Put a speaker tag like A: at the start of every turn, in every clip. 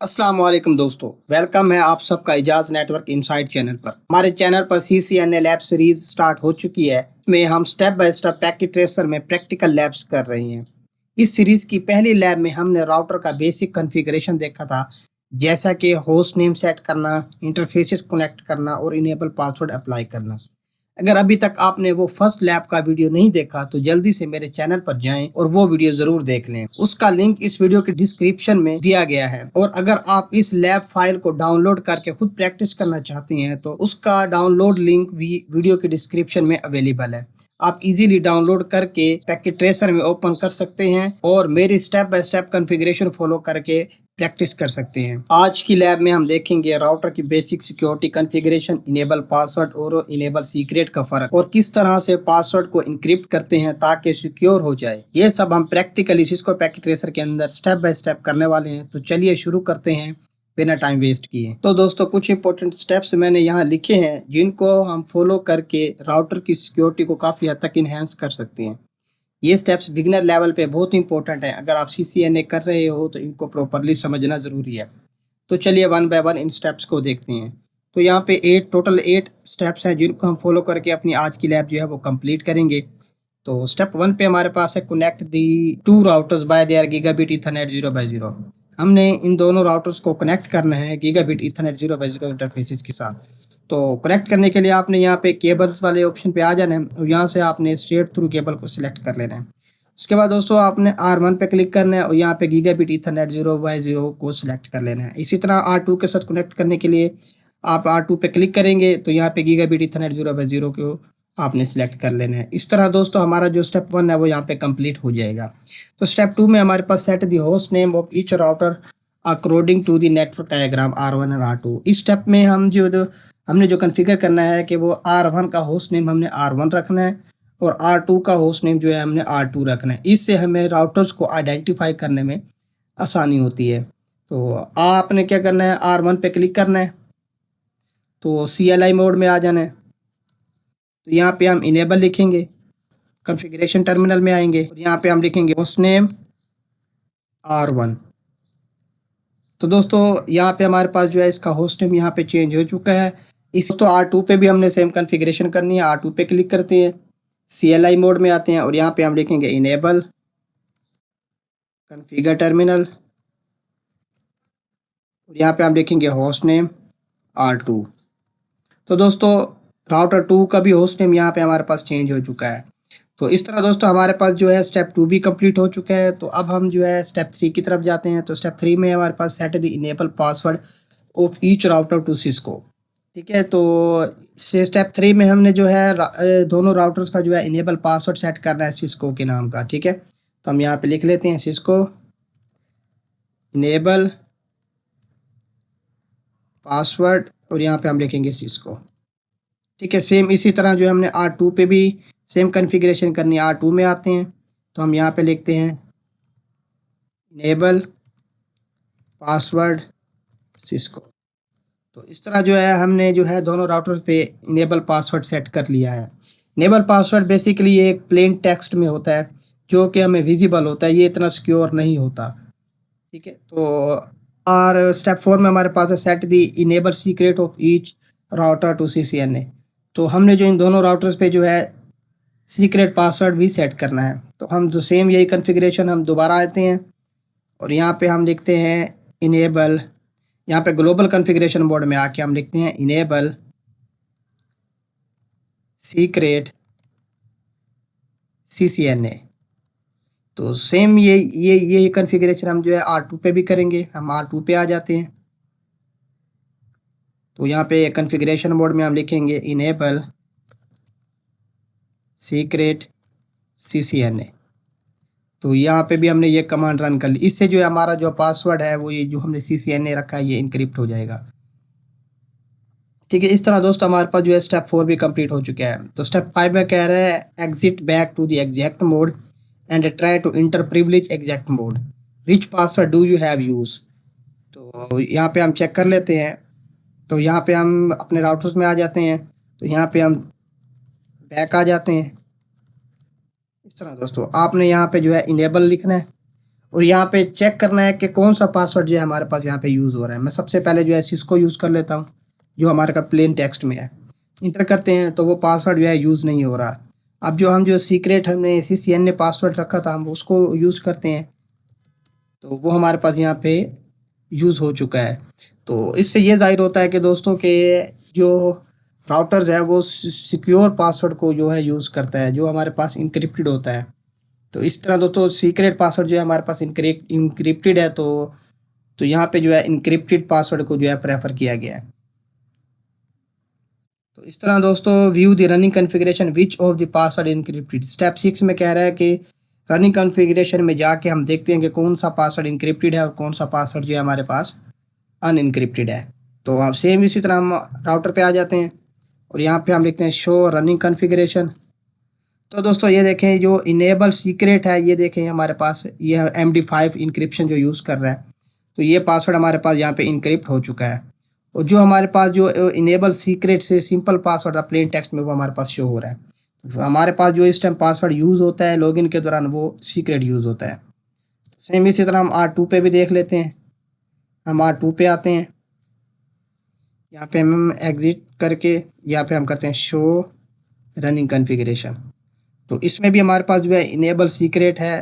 A: अस्सलाम वालेकुम दोस्तों, वेलकम है आप सबका इजाज नेटवर्क इनसाइड चैनल पर। हमारे चैनल पर CCNA लैब सीरीज स्टार्ट हो चुकी है। में हम step by step packet tracer में प्रैक्टिकल लैब्स कर रहे हैं। इस सीरीज की पहली लैब में हमने राउटर का बेसिक कॉन्फ़िगरेशन देखा था, जैसा कि होस्ट नेम सेट करना, इंटरफेसेस कनेक्ट करना और इनेबल पासवर्ड अप्लाई करना। अगर अभी तक आपने वो फर्स्ट लैब का वीडियो नहीं देखा तो जल्दी से मेरे चैनल पर जाएं और वो वीडियो जरूर देख लें। उसका लिंक इस वीडियो के डिस्क्रिप्शन में दिया गया है। और अगर आप इस लैब फाइल को डाउनलोड करके खुद प्रैक्टिस करना चाहती हैं तो उसका डाउनलोड लिंक भी वीडियो के डिस्क्रिप्शन में अवेलेबल है। आप इजीली डाउनलोड करके पैकेट ट्रेसर में ओपन कर सकते हैं और मेरी step by step configuration follow करके प्रैक्टिस कर सकते हैं। आज की लैब में हम देखेंगे राउटर की basic security configuration, enable password और इनेबल सीक्रेट का फर्क और किस तरह से पासवर्ड को इनक्रिप्ट करते हैं ताकि सिक्योर हो जाए। ये सब हम प्रैक्टिकली सिस्को पैकेट ट्रेसर के अंदर स्टेप बाय स्टेप करने वाले हैं। तो चलिए शुरू करते हैं बिना टाइम वेस्ट किए। तो दोस्तों, कुछ इंपॉर्टेंट स्टेप्स मैंने यहाँ लिखे हैं जिनको हम फॉलो करके राउटर की सिक्योरिटी को काफ़ी हद तक इन्हेंस कर सकते हैं। ये स्टेप्स बिगिनर लेवल पे बहुत इंपॉर्टेंट है। अगर आप CCNA कर रहे हो तो इनको प्रॉपरली समझना ज़रूरी है। तो चलिए one by one in steps को देखते हैं। तो यहाँ पे टोटल 8 स्टेप्स हैं जिनको हम फॉलो करके अपनी आज की लैब जो है वो कंप्लीट करेंगे। तो स्टेप 1 पे हमारे पास है connect the two routers by their gigabit ethernet 0x0। हमने इन दोनों राउटर्स को कनेक्ट करना है गीगाबिट ईथरनेट 0x0 इंटरफेसेस के साथ। तो कनेक्ट करने के लिए आपने यहाँ पे केबल्स वाले ऑप्शन पे आ जाना है और यहाँ से आपने स्ट्रेट थ्रू केबल को सिलेक्ट कर लेना है। उसके बाद दोस्तों आपने R1 पे क्लिक करना है और यहाँ पे गीगाबिट ईथरनेट 0x0 को सिलेक्ट कर लेना है। इसी तरह R2 के साथ कनेक्ट करने के लिए आप R2 पे क्लिक करेंगे तो यहाँ पे गीगाबिट ईथरनेट 0x0 को आपने सिलेक्ट कर लेना है। इस तरह दोस्तों हमारा जो स्टेप 1 है वो यहाँ पे कंप्लीट हो जाएगा। तो स्टेप 2 में हमारे पास set the host name of each router according to the network diagram R1 और R2। इस स्टेप में हमने जो कॉन्फ़िगर करना है कि वो R1 का होस्ट नेम हमने R1 रखना है और R2 का होस्ट नेम जो है हमने R2 रखना है। इससे हमें राउटर्स को आइडेंटिफाई करने में आसानी होती है। तो आपने क्या करना है, R1 पे क्लिक करना है तो CLI मोड में आ जाना है। तो यहाँ पे हम इनेबल लिखेंगे, कॉन्फ़िगरेशन टर्मिनल में आएंगे और यहाँ पे हम लिखेंगे होस्ट नेम R1। तो दोस्तों यहाँ पे हमारे पास जो है इसका होस्ट नेम यहाँ पे चेंज हो चुका है। इस तो R2 पे भी हमने सेम कॉन्फ़िगरेशन करनी है। R2 पे क्लिक करते हैं, CLI मोड में आते हैं और यहाँ पे हम लिखेंगे इनेबल कॉन्फ़िगर टर्मिनल और यहाँ पे हम लिखेंगे होस्ट नेम R2। तो दोस्तों राउटर 2 का भी होस्ट नेम यहाँ पे हमारे पास चेंज हो चुका है। तो इस तरह दोस्तों हमारे पास जो है स्टेप 2 भी कंप्लीट हो चुका है। तो अब हम जो है स्टेप 3 की तरफ जाते हैं। तो स्टेप 3 में हमारे पास set the enable password of each router to Cisco. ठीक है, तो स्टेप 3 में हमने जो है दोनों राउटर्स का जो है इनेबल पासवर्ड सेट करना है सिस्को के नाम का। ठीक है, तो हम यहाँ पे लिख लेते हैं सिस्को इनेबल पासवर्ड और यहाँ पे हम लिखेंगे सिस्को। ठीक है, सेम इसी तरह जो हमने R2 पे भी सेम कॉन्फ़िगरेशन करनी है। R2 में आते हैं तो हम यहाँ पे लिखते हैं इनेबल पासवर्ड सिस्को। तो इस तरह जो है हमने जो है दोनों राउटर्स पे इनेबल पासवर्ड सेट कर लिया है। इनेबल पासवर्ड बेसिकली एक प्लेन टेक्स्ट में होता है जो कि हमें विजिबल होता है, ये इतना सिक्योर नहीं होता। ठीक है, तो और स्टेप 4 में हमारे पास है set the enable secret of each router to CCNA। तो हमने जो इन दोनों राउटर्स पे जो है सीक्रेट पासवर्ड भी सेट करना है। तो हम जो सेम यही कॉन्फ़िगरेशन हम दोबारा आते हैं और यहाँ पे हम लिखते हैं इनेबल, यहाँ पे ग्लोबल कॉन्फ़िगरेशन मोड में आके हम लिखते हैं इनेबल सीक्रेट CCNA। तो सेम ये कॉन्फ़िगरेशन हम जो है R2 पे भी करेंगे। हम R2 पे आ जाते हैं तो यहाँ पे कॉन्फ़िगरेशन मोड में हम लिखेंगे इनेबल सीक्रेट CCNA। तो यहाँ पे भी हमने ये कमांड रन कर ली। इससे जो है हमारा जो पासवर्ड है वो ये जो हमने CCNA रखा है ये इनक्रिप्ट हो जाएगा। ठीक है, इस तरह दोस्तों हमारे पास जो है स्टेप 4 भी कंप्लीट हो चुका है। तो स्टेप 5 में कह रहा है exit back to the exec mode and try to enter privilege exec mode, which password do you have use. तो यहाँ पे हम चेक कर लेते हैं। तो यहाँ पे हम अपने राउटर्स में आ जाते हैं तो यहाँ पे हम बैक आ जाते हैं। इस तरह दोस्तों आपने यहाँ पे जो है इनेबल लिखना है और यहाँ पे चेक करना है कि कौन सा पासवर्ड जो है हमारे पास यहाँ पे यूज़ हो रहा है। मैं सबसे पहले जो है सिस्को यूज़ कर लेता हूँ, जो हमारे का प्लेन टेक्स्ट में है। इंटर करते हैं तो वो पासवर्ड जो है यूज़ नहीं हो रहा। अब जो हम जो सीक्रेट हमने CCN ने पासवर्ड रखा था हम उसको यूज़ करते हैं, तो वो हमारे पास यहाँ पे यूज़ हो चुका है। तो इससे ये ज़ाहिर होता है कि दोस्तों के जो राउटर्स है वो सिक्योर पासवर्ड को जो है यूज़ करता है, जो हमारे पास इनक्रिप्टेड होता है। तो इस तरह दोस्तों सीक्रेट पासवर्ड जो है हमारे पास इनक्रिप्टेड है, तो यहाँ पे जो है इनक्रिप्टेड पासवर्ड को जो है प्रेफर किया गया है। तो इस तरह दोस्तों view the running configuration which of the password encrypted. Step 6 में कह रहा है कि रनिंग कॉन्फ़िगरेशन में जाके हम देखते हैं कि कौन सा पासवर्ड इनक्रिप्टेड है और कौन सा पासवर्ड जो है हमारे पास अनइनक्रिप्टेड है। तो आप सेम इसी तरह हम राउटर पे आ जाते हैं और यहाँ पे हम लिखते हैं शो रनिंग कॉन्फ़िगरेशन। तो दोस्तों ये देखें जो इनेबल सीक्रेट है, ये देखें हमारे पास ये MD5 इंक्रिप्शन जो यूज़ कर रहा है, तो ये पासवर्ड हमारे पास यहाँ पे इनक्रिप्ट हो चुका है। और जो हमारे पास जो इनेबल सीक्रेट से सिंपल पासवर्ड था प्लेन टेक्स्ट में, वो हमारे पास शो हो रहा है। तो हमारे पास जो इस टाइम पासवर्ड यूज़ होता है लॉगिन के दौरान वो सीक्रेट यूज़ होता है। सेम इसी तरह हम R2 पे भी देख लेते हैं। हम R2 पे आते हैं, यहाँ पे हम एग्जिट करके यहाँ पे हम करते हैं शो रनिंग कॉन्फ़िगरेशन। तो इसमें भी हमारे पास जो है इनेबल सीक्रेट है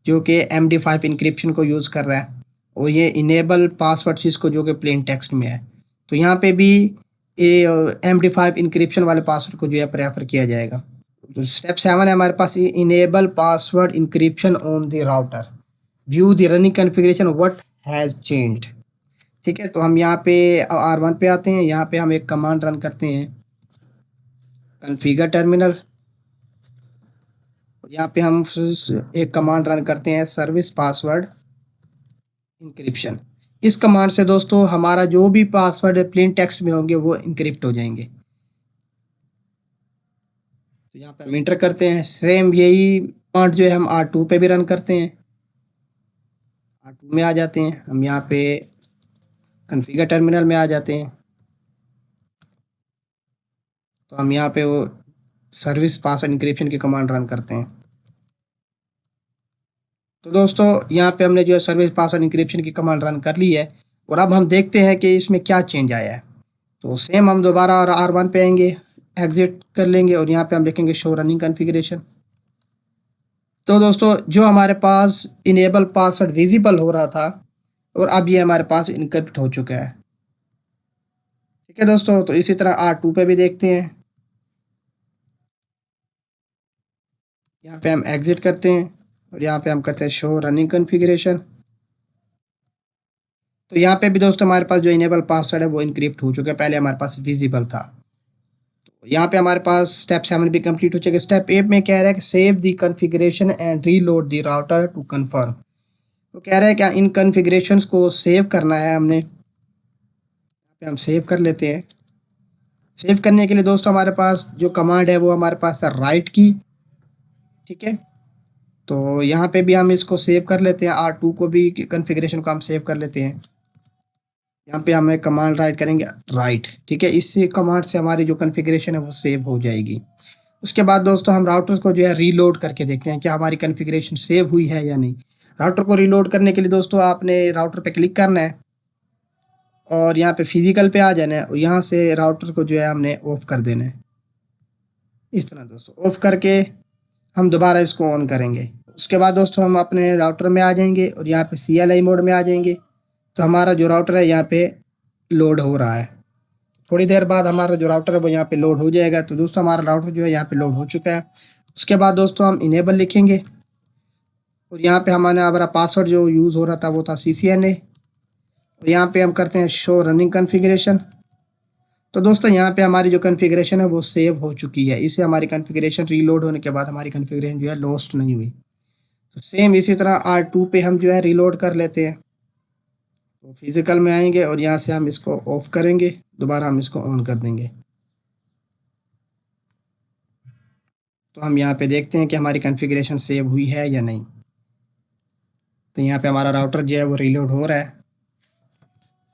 A: जो कि MD5 इंक्रिप्शन को यूज़ कर रहा है, और ये इनेबल पासवर्ड इसको जो कि प्लेन टेक्स्ट में है। तो यहाँ पे भी ये MD5 इंक्रिप्शन वाले पासवर्ड को जो है प्रेफर किया जाएगा। तो स्टेप 7 है हमारे पास enable password encryption on the router, view the running configuration what has changed. ठीक है, तो हम यहाँ पे R1 पे आते हैं। यहाँ पे हम एक कमांड रन करते हैं कॉन्फ़िगर टर्मिनल, यहाँ पे हम एक कमांड रन करते हैं सर्विस पासवर्ड इंक्रिप्शन। इस कमांड से दोस्तों हमारा जो भी पासवर्ड प्लेन टेक्स्ट में होंगे वो इंक्रिप्ट हो जाएंगे। तो यहाँ पे हम इंटर करते हैं। सेम यही कमांड जो है हम R2 पे भी रन करते हैं। R2 में आ जाते हैं, हम यहाँ पे कॉन्फ़िगर टर्मिनल में आ जाते हैं। तो हम यहाँ पे वो सर्विस पासवर्ड इंक्रिप्शन की कमांड रन करते हैं। तो दोस्तों यहाँ पे हमने जो है सर्विस पासवर्ड इंक्रिप्शन की कमांड रन कर ली है, और अब हम देखते हैं कि इसमें क्या चेंज आया है। तो सेम हम दोबारा R1 पे आएंगे, एग्जिट कर लेंगे और यहाँ पे हम लिखेंगे शो रनिंग कॉन्फ़िगरेशन। तो दोस्तों जो हमारे पास इनेबल पासवर्ड विजिबल हो रहा था, और अब ये हमारे पास इनक्रिप्ट हो चुका है। ठीक है दोस्तों, तो इसी तरह R2 पे भी देखते हैं। यहाँ पे हम एग्जिट करते हैं और यहाँ पे हम करते हैं शो रनिंग कॉन्फ़िगरेशन। तो यहाँ पे भी दोस्तों हमारे पास जो इनेबल पासवर्ड है वो इनक्रिप्ट हो चुका है, पहले हमारे पास विजिबल था। तो यहाँ पे हमारे पास स्टेप 7 भी कंप्लीट हो चुका है। स्टेप 8 में कह रहा है कि save the configuration and reload the router to confirm. तो कह रहा है कि इन कॉन्फ़िगरेशंस को सेव करना है हमने, यहाँ पे हम सेव कर लेते हैं। सेव करने के लिए दोस्तों हमारे पास जो कमांड है वो हमारे पास है राइट की। ठीक है, तो यहाँ पे भी हम इसको सेव कर लेते हैं, R2 को भी कॉन्फ़िगरेशन को हम सेव कर लेते हैं। यहाँ पे हमें कमांड राइट करेंगे राइट। ठीक है, इसी कमांड से हमारी जो कॉन्फ़िगरेशन है वो सेव हो जाएगी। उसके बाद दोस्तों हम राउटर्स को जो है रीलोड करके देखते हैं क्या हमारी कॉन्फ़िगरेशन सेव हुई है या नहीं। राउटर को रीलोड करने के लिए दोस्तों आपने राउटर पे क्लिक करना है और यहाँ पे फिजिकल पे आ जाना है, और यहाँ से राउटर को जो है हमने ऑफ कर देना है। इस तरह दोस्तों ऑफ करके हम दोबारा इसको ऑन करेंगे। उसके बाद दोस्तों हम अपने राउटर में आ जाएंगे और यहाँ पे CLI मोड में आ जाएंगे। तो हमारा जो राउटर है यहाँ पे लोड हो रहा है। थोड़ी देर बाद हमारा जो राउटर है वो यहाँ पे लोड हो जाएगा। तो दोस्तों हमारा राउटर जो है यहाँ पे लोड हो चुका है। उसके बाद दोस्तों हम इनेबल लिखेंगे और यहाँ पे हमारा पासवर्ड जो यूज़ हो रहा था वो था CCNA, और यहाँ पे हम करते हैं शो रनिंग कॉन्फ़िगरेशन। तो दोस्तों यहाँ पे हमारी जो कॉन्फ़िगरेशन है वो सेव हो चुकी है। इसे हमारी कॉन्फ़िगरेशन रीलोड होने के बाद हमारी कॉन्फ़िगरेशन जो है लॉस्ट नहीं हुई। तो सेम इसी तरह R2 पे हम जो है रीलोड कर लेते हैं। तो फिजिकल में आएंगे और यहाँ से हम इसको ऑफ करेंगे, दोबारा हम इसको ऑन कर देंगे। तो हम यहाँ पे देखते हैं कि हमारी कॉन्फ़िगरेशन सेव हुई है या नहीं। तो यहाँ पे हमारा राउटर जो है वो रीलोड हो रहा है।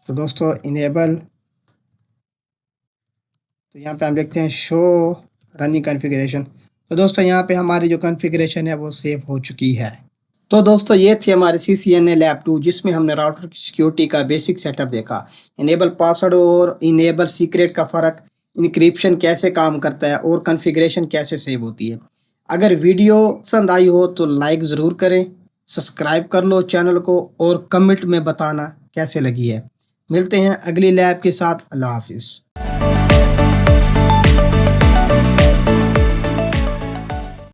A: तो दोस्तों इनेबल, तो यहाँ पे हम देखते हैं शो रनिंग कॉन्फ़िगरेशन। तो दोस्तों यहाँ पे हमारी जो कॉन्फ़िगरेशन है वो सेव हो चुकी है। तो दोस्तों ये थी हमारी CCNA लैब 2 जिसमें हमने राउटर की सिक्योरिटी का बेसिक सेटअप देखा। इनेबल पासवर्ड और इनेबल सीक्रेट का फ़र्क, इनक्रिप्शन कैसे काम करता है और कॉन्फ़िगरेशन कैसे सेव होती है। अगर वीडियो पसंद आई हो तो लाइक ज़रूर करें, सब्सक्राइब कर लो चैनल को और कमेंट में बताना कैसे लगी है। मिलते हैं अगली लैब के साथ। अल्लाह हाफ़िज़।